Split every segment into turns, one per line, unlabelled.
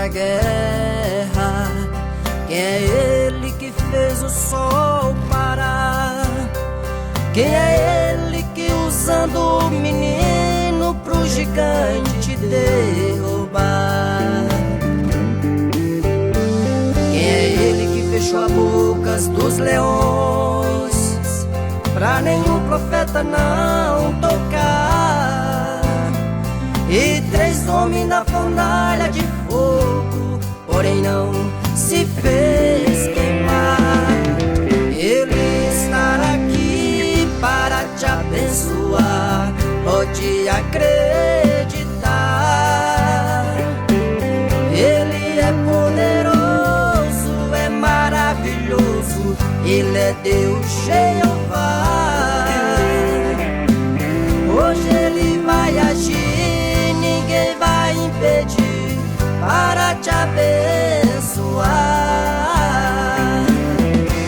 na guerra? Quem é ele que fez o sol parar? Quem é ele que usando o menino pro gigante derrubar? Quem é ele que fechou a boca dos leões pra nenhum profeta não tocar? E 3 homens na fornalha de fogo, porém não se fez queimar. Ele estará aqui para te abençoar, pode acreditar. Ele é poderoso, é maravilhoso, Ele é Deus Jeová. Hoje Ele vai agir, ninguém vai impedir para te abençoar.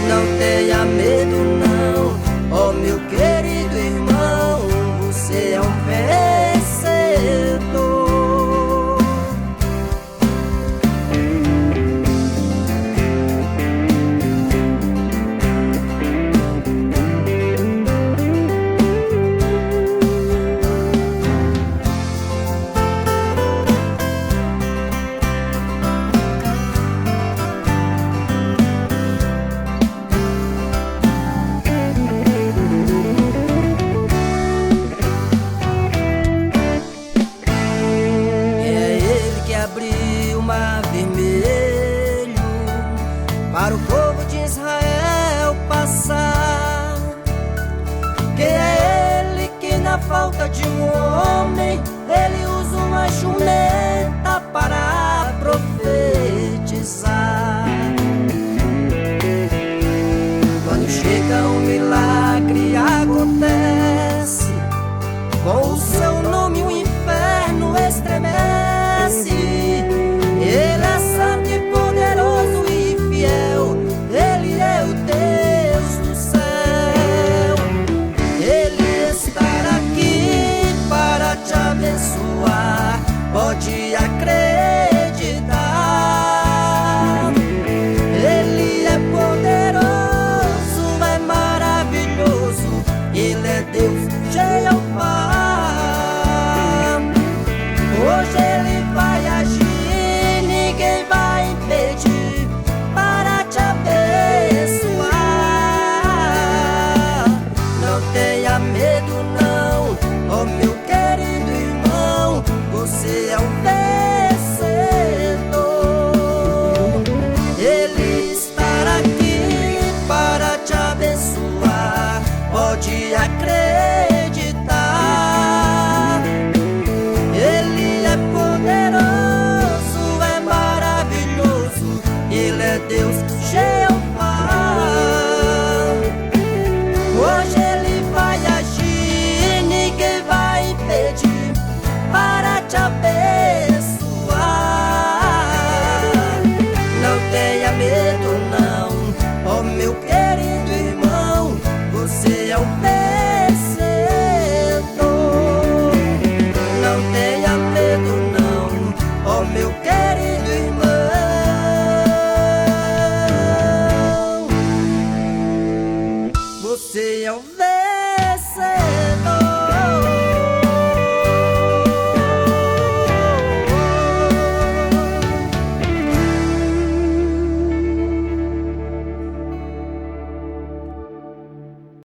Não tenha medo não, oh meu querido irmão, você é um vencedor. Abriu o mar vermelho para o povo de Israel passar. Quem é ele que na falta de um homem ele usa uma jumenta para profetizar? Quando chega um milagre acontece, com o seu nome o inferno estremece. Ele é santo e poderoso e fiel, Ele é o Deus do céu. Ele estará aqui para te abençoar, pode acreditar. Ele é poderoso, é maravilhoso, Ele é Deus Jeová. Hoje Ele vai agir, ninguém vai impedir para te abençoar. Não tenha medo não, oh meu querido irmão, você é um vencedor. Ele estará aqui para te abençoar, pode acreditar. Ele é poderoso, é maravilhoso, Ele é Deus Jeová. Hoje Ele vai agir, ninguém vai impedir para te abençoar. Não tenha medo não, oh meu querido irmão, você é um vencedor. Não tenha medo não, oh meu querido irmão, você é um vencedor.